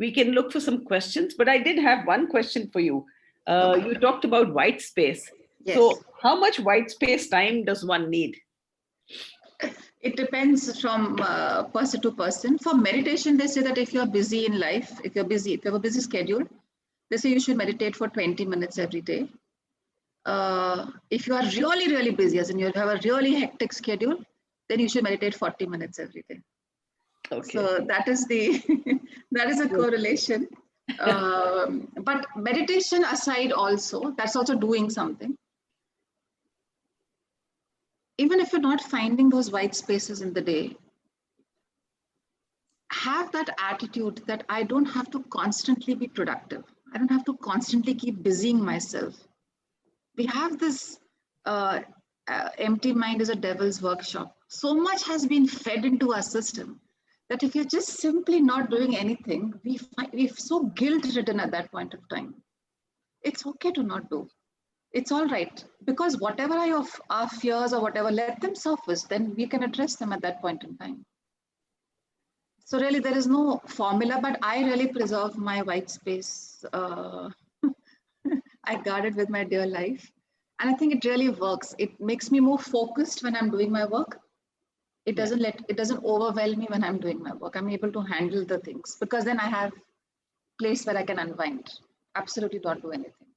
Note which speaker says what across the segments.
Speaker 1: we can look for some questions, but I did have one question for you. You talked about white space.
Speaker 2: Yes.
Speaker 1: So how much white space time does one need?
Speaker 2: It depends from person to person. For meditation, they say that if you're busy in life, if you have a busy schedule, they say you should meditate for 20 minutes every day. If you are really, really busy, as in you have a really hectic schedule, then you should meditate 40 minutes every day.
Speaker 1: Okay.
Speaker 2: So that is the that is a correlation. But meditation aside, also that's also doing something. Even if you're not finding those white spaces in the day, have that attitude that I don't have to constantly be productive. I don't have to constantly keep busying myself. We have this empty mind is a devil's workshop. So much has been fed into our system that if you're just simply not doing anything, we're so guilt-ridden at that point of time. It's okay to not do. It's all right, because whatever are our fears or whatever, let them surface, then we can address them at that point in time. So really there is no formula, but I really preserve my white space. I guard it with my dear life. And I think it really works. It makes me more focused when I'm doing my work. It doesn't overwhelm me when I'm doing my work. I'm able to handle the things because then I have place where I can unwind. Absolutely not do anything.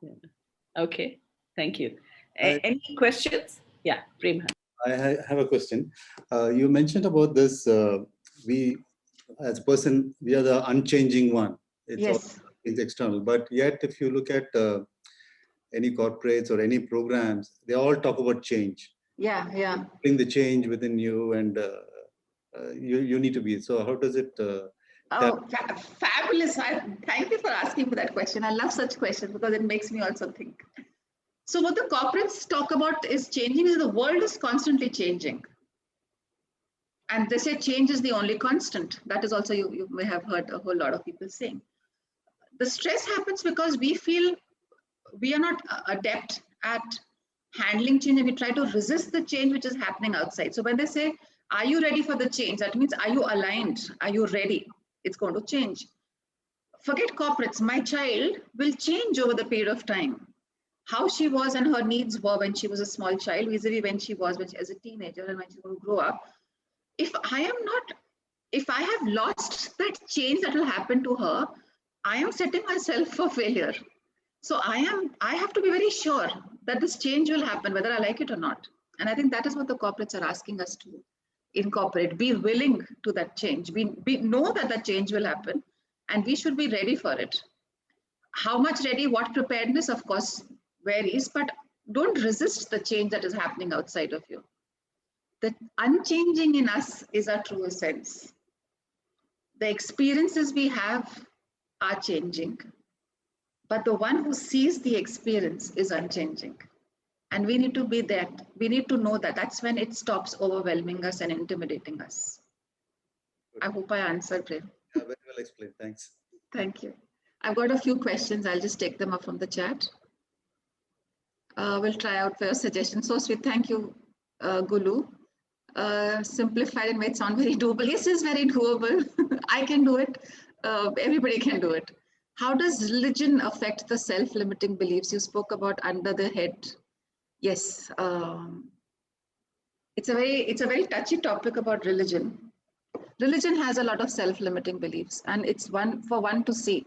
Speaker 1: Yeah. Okay, thank you. Any questions? Yeah, Prem.
Speaker 3: I have a question. You mentioned about this, we as a person, we are the unchanging one. It's external. But yet, if you look at any corporates or any programs, they all talk about change.
Speaker 2: Yeah.
Speaker 3: Bring the change within you, and you need to be. So how does it...
Speaker 2: Fabulous. Thank you for asking for that question. I love such questions because it makes me also think. So what the corporates talk about is changing. Is the world is constantly changing. And they say change is the only constant. That is also, you may have heard a whole lot of people saying. The stress happens because we feel we are not adept at handling change, and we try to resist the change which is happening outside. So when they say, are you ready for the change? That means, are you aligned? Are you ready? It's going to change. Forget corporates. My child will change over the period of time. How she was and her needs were when she was a small child, vis-a-vis when she was as a teenager and when she's going to grow up. If I have lost that change that will happen to her, I am setting myself for failure. So I have to be very sure that this change will happen, whether I like it or not. And I think that is what the corporates are asking us to incorporate, be willing to that change. We know that the change will happen and we should be ready for it. How much ready, what preparedness, of course, varies, but don't resist the change that is happening outside of you. The unchanging in us is our true essence. The experiences we have are changing, but the one who sees the experience is unchanging. And we need to be that. We need to know that. That's when it stops overwhelming us and intimidating us. I hope I answered, Prem.
Speaker 3: Yeah, very well explained. Thanks.
Speaker 2: Thank you. I've got a few questions. I'll just take them up from the chat. We'll try out for your suggestion. So sweet. Thank you, Gulu. Simplified and made sound very doable. Yes, it's very doable. I can do it. Everybody can do it. How does religion affect the self-limiting beliefs you spoke about under the head? Yes, it's a very touchy topic about religion. Religion has a lot of self-limiting beliefs, and it's one to see.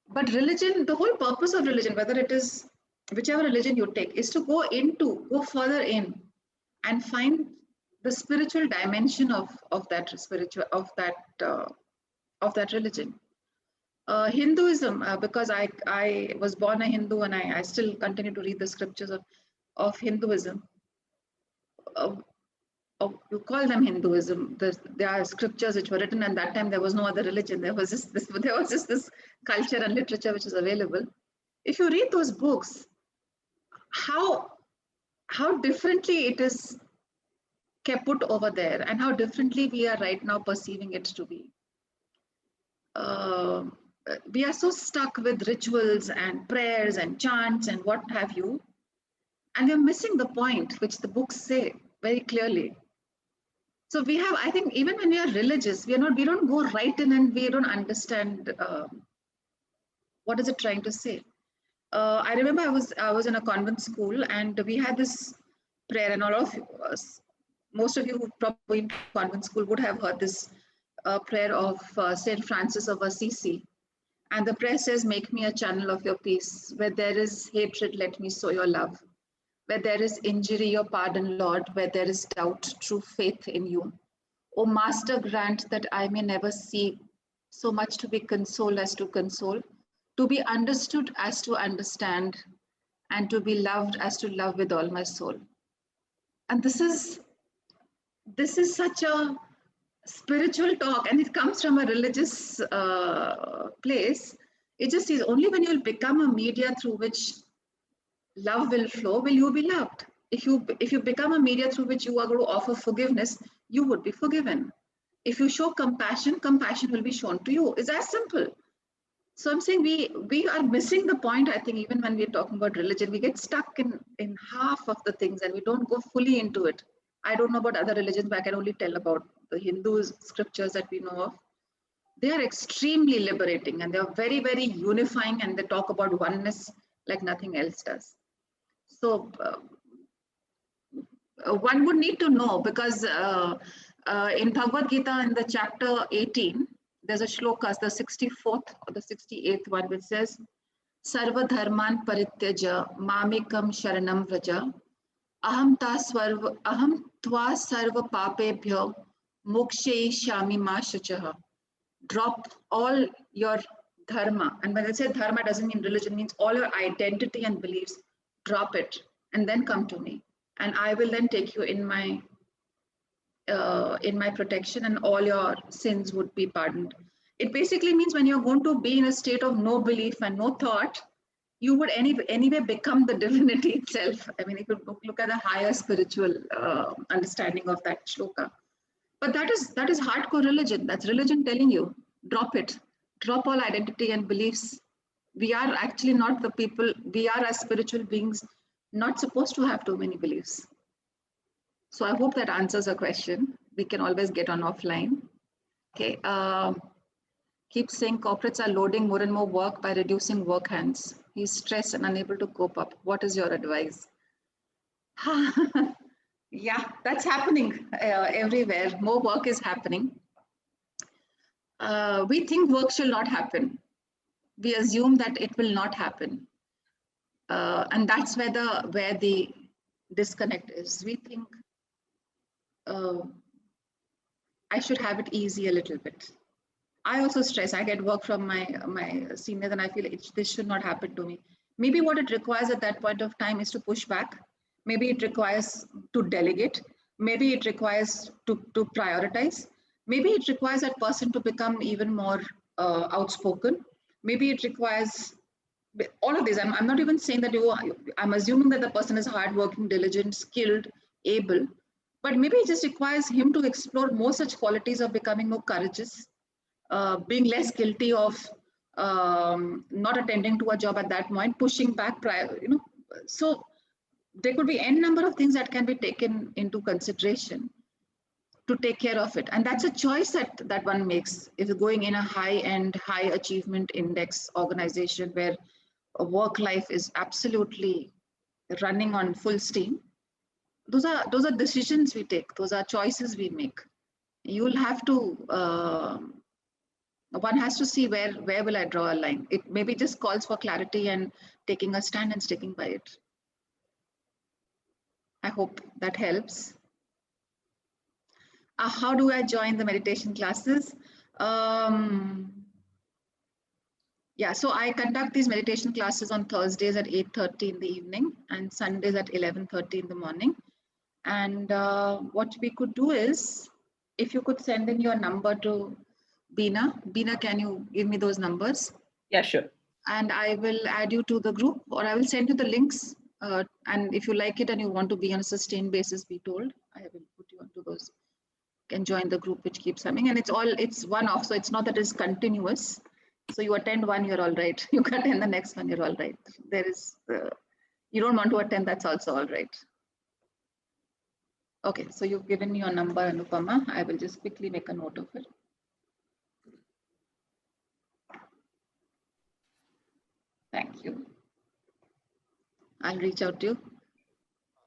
Speaker 2: But religion, the whole purpose of religion, whether it is whichever religion you take, is to go further in, and find the spiritual dimension of that religion. Hinduism, because I was born a Hindu and I still continue to read the scriptures of Hinduism. You call them Hinduism. There are scriptures which were written, and that time there was no other religion. There was just this culture and literature which is available. If you read those books, how differently it is kept put over there, and how differently we are right now perceiving it to be. We are so stuck with rituals and prayers and chants and what have you, and we're missing the point which the books say very clearly. So we have, I think, even when we are religious, we don't go right in and we don't understand what is it trying to say. I remember I was in a convent school and we had this prayer, and all of us, most of you who probably in convent school would have heard this prayer of Saint Francis of Assisi. And the prayer says, "Make me a channel of your peace. Where there is hatred, let me sow your love. Where there is injury, your pardon, Lord. Where there is doubt, true faith in you. O Master, grant that I may never seek so much to be consoled as to console, to be understood as to understand, and to be loved as to love with all my soul." And this is such a spiritual talk, and it comes from a religious place. It just is only when you'll become a media through which love will flow will you be loved. If you become a media through which you are going to offer forgiveness, you would be forgiven. If you show compassion, compassion will be shown to you. It's as simple. So I'm saying we are missing the point. I think even when we're talking about religion, we get stuck in half of the things and we don't go fully into it. I don't know about other religions, but I can only tell about the Hindu scriptures that we know of. They are extremely liberating and they are very, very unifying, and they talk about oneness like nothing else does. So one would need to know, because in Bhagavad Gita, in the chapter 18, there's a shloka, the 64th or the 68th one, which says, "Sarva dharman parityaja mamikam sharanam vraja aham tva sarva papebhyo mokshayishyami ma shuchaha." Drop all your dharma. And when I say dharma, doesn't mean religion, it means all your identity and beliefs. Drop it and then come to me, and I will then take you in my protection, and all your sins would be pardoned. It basically means when you're going to be in a state of no belief and no thought, you would anyway become the divinity itself. I mean, if you look at the higher spiritual understanding of that shloka. But that is hardcore religion. That's religion telling you, drop it. Drop all identity and beliefs. We are actually not the people, we are as spiritual beings not supposed to have too many beliefs. So I hope that answers a question. We can always get on offline. Okay. Keep saying corporates are loading more and more work by reducing work hands. He's stressed and unable to cope up. What is your advice? Yeah, that's happening everywhere. More work is happening. We think work shall not happen. We assume that it will not happen. And that's where the disconnect is. We think I should have it easy a little bit. I also stress. I get work from my seniors and I feel this should not happen to me. Maybe what it requires at that point of time is to push back. Maybe it requires to delegate. Maybe it requires to prioritize. Maybe it requires that person to become even more outspoken. Maybe it requires all of this. I'm not even saying that I'm assuming that the person is hardworking, diligent, skilled, able. But maybe it just requires him to explore more such qualities of becoming more courageous, being less guilty of not attending to a job at that point, pushing back prior, so there could be n number of things that can be taken into consideration to take care of it. And that's a choice that one makes if you're going in a high-end, high achievement index organization where a work life is absolutely running on full steam. Those are decisions we take. Those are choices we make. You'll have to, one has to see where will I draw a line. It maybe just calls for clarity and taking a stand and sticking by it. I hope that helps. How do I join the meditation classes? Yeah, so I conduct these meditation classes on Thursdays at 8:30 in the evening and Sundays at 11:30 in the morning. And what we could do is, if you could send in your number to Beena. Beena, can you give me those numbers?
Speaker 1: Yeah, sure.
Speaker 2: And I will add you to the group, or I will send you the links. And if you like it and you want to be on a sustained basis, be told, I will put you onto those. You can join the group which keeps coming, and it's one-off, so it's not that it's continuous. So you attend one, you're all right. You can attend the next one, you're all right. There is, you don't want to attend, that's also all right. Okay, so you've given me your number, Anupama. I will just quickly make a note of it. Thank you. I'll reach out to you.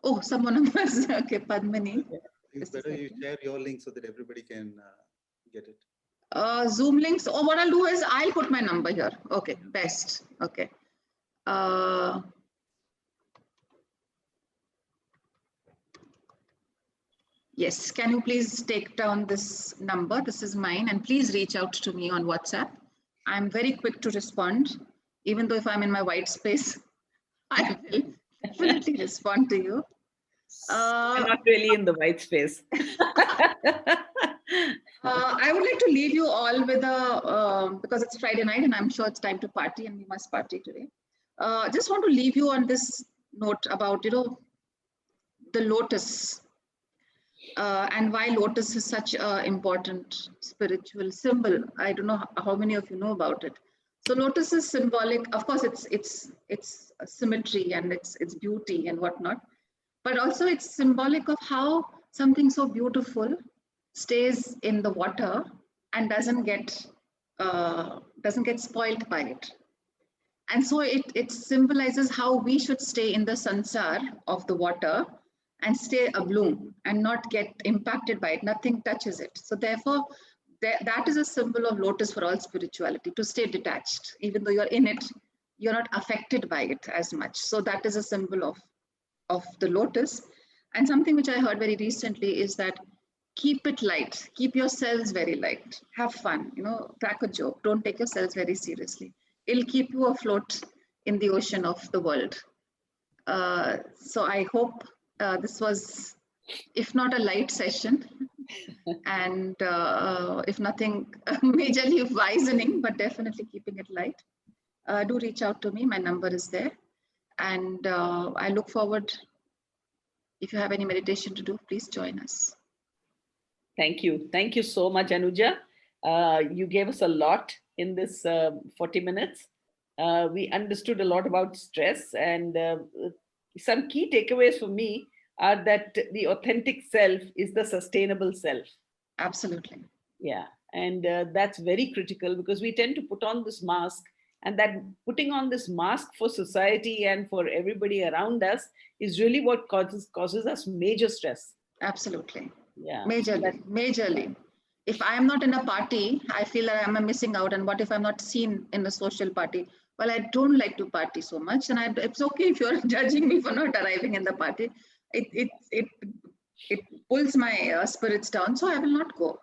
Speaker 2: Oh, someone was okay, Padmini.
Speaker 3: It's better you share your link so that everybody can get it.
Speaker 2: Zoom links. Oh, what I'll do is I'll put my number here. Okay, best. Okay. Yes, can you please take down this number? This is mine, and please reach out to me on WhatsApp. I'm very quick to respond, even though if I'm in my white space, I will definitely respond to you.
Speaker 1: You're not really in the white space.
Speaker 2: I would like to leave you all with a, because it's Friday night and I'm sure it's time to party and we must party today. Just want to leave you on this note about, the lotus and why lotus is such an important spiritual symbol. I don't know how many of you know about it. So lotus is symbolic. Of course, it's symmetry and it's beauty and whatnot, but also it's symbolic of how something so beautiful stays in the water and doesn't get spoiled by it. And so it symbolizes how we should stay in the sansar of the water and stay abloom and not get impacted by it. Nothing touches it. So therefore, that is a symbol of lotus for all spirituality, to stay detached. Even though you're in it, you're not affected by it as much. So that is a symbol of the lotus. And something which I heard very recently is that keep it light, keep yourselves very light, have fun, crack a joke, don't take yourselves very seriously. It'll keep you afloat in the ocean of the world. So I hope this was, if not a light session, and if nothing majorly wisening, but definitely keeping it light. Do reach out to me, my number is there. And I look forward, if you have any meditation to do, please join us.
Speaker 1: Thank you. Thank you so much, Anuja. You gave us a lot in this 40 minutes. We understood a lot about stress, and some key takeaways for me are that the authentic self is the sustainable self.
Speaker 2: Absolutely.
Speaker 1: Yeah. And that's very critical, because we tend to put on this mask, and that putting on this mask for society and for everybody around us is really what causes us major stress.
Speaker 2: Absolutely.
Speaker 1: Yeah.
Speaker 2: Majorly. If I'm not in a party, I feel that I'm missing out. And what if I'm not seen in a social party? Well, I don't like to party so much, and it's okay if you're judging me for not arriving in the party. It pulls my spirits down, so I will not go.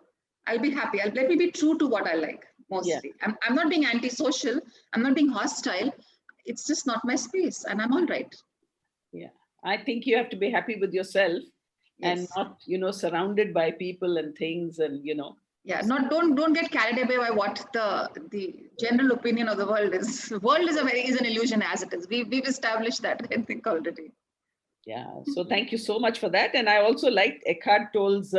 Speaker 2: I'll be happy. Let me be true to what I like mostly. Yeah. I'm not being antisocial. I'm not being hostile. It's just not my space, and I'm all right.
Speaker 1: Yeah, I think you have to be happy with yourself. Yes. And not, surrounded by people and things, and
Speaker 2: Yeah, don't get carried away by what the general opinion of the world is. The world is an illusion as it is. We've established that, I think, already.
Speaker 1: Yeah, so thank you so much for that. And I also liked Eckhart Tolle's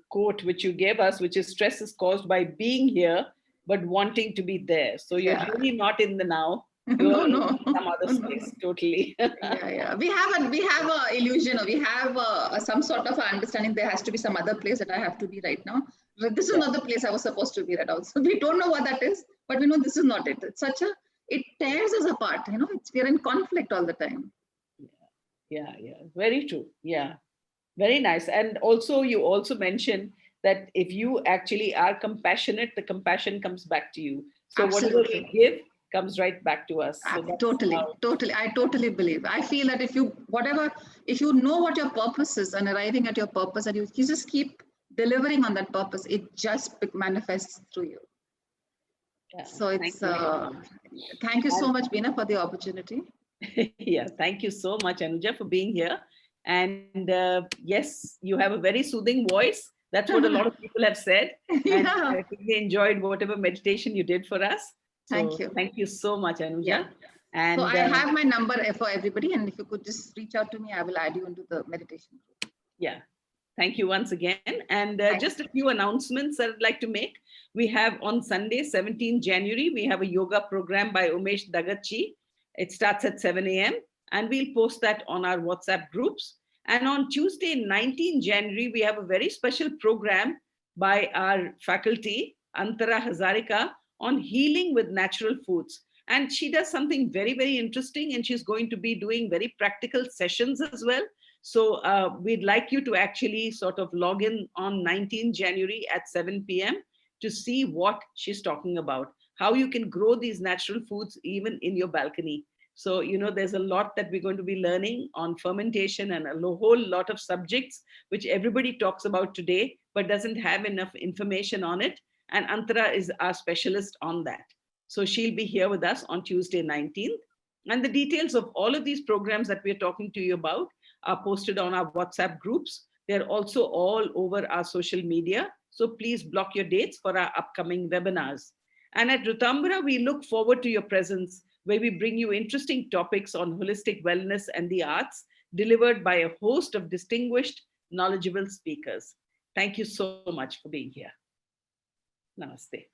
Speaker 1: quote, which you gave us, which is, stress is caused by being here, but wanting to be there. So you're really not in the now. You're in some other space, totally.
Speaker 2: Yeah. We have a illusion, or we have some sort of understanding. There has to be some other place that I have to be right now. This is not the place I was supposed to be right now. So we don't know what that is, but we know this is not it. It's it tears us apart. We're in conflict all the time.
Speaker 1: Yeah, very true. Yeah, very nice. And also, you also mentioned that if you actually are compassionate, the compassion comes back to you. So whatever we give comes right back to us. So
Speaker 2: totally. I totally believe. I feel that if you know what your purpose is and arriving at your purpose, and you just keep delivering on that purpose, it just manifests through you. Yeah, so it's thank you so much, Beena, for the opportunity.
Speaker 1: Yeah, thank you so much, Anuja, for being here. And yes, you have a very soothing voice. That's what a lot of people have said. And I think they enjoyed whatever meditation you did for us. So
Speaker 2: thank you.
Speaker 1: Thank you so much, Anuja.
Speaker 2: Yeah.
Speaker 1: And
Speaker 2: so I have my number for everybody, and if you could just reach out to me, I will add you into the meditation group.
Speaker 1: Yeah. Thank you once again. And just a few announcements I'd like to make. We have on Sunday, 17 January, we have a yoga program by Umesh Dagachi. It starts at 7 a.m. and we'll post that on our WhatsApp groups. And on Tuesday, 19 January, we have a very special program by our faculty, Antara Hazarika, on healing with natural foods. And she does something very, very interesting, and she's going to be doing very practical sessions as well. So we'd like you to actually sort of log in on 19 January at 7 p.m. to see what she's talking about, how you can grow these natural foods even in your balcony. So, there's a lot that we're going to be learning on fermentation and a whole lot of subjects, which everybody talks about today, but doesn't have enough information on it. And Antara is our specialist on that. So she'll be here with us on Tuesday, 19th. And the details of all of these programs that we're talking to you about are posted on our WhatsApp groups. They're also all over our social media. So please block your dates for our upcoming webinars. And at Rtambhara, we look forward to your presence, where we bring you interesting topics on holistic wellness and the arts, delivered by a host of distinguished, knowledgeable speakers. Thank you so much for being here. Namaste.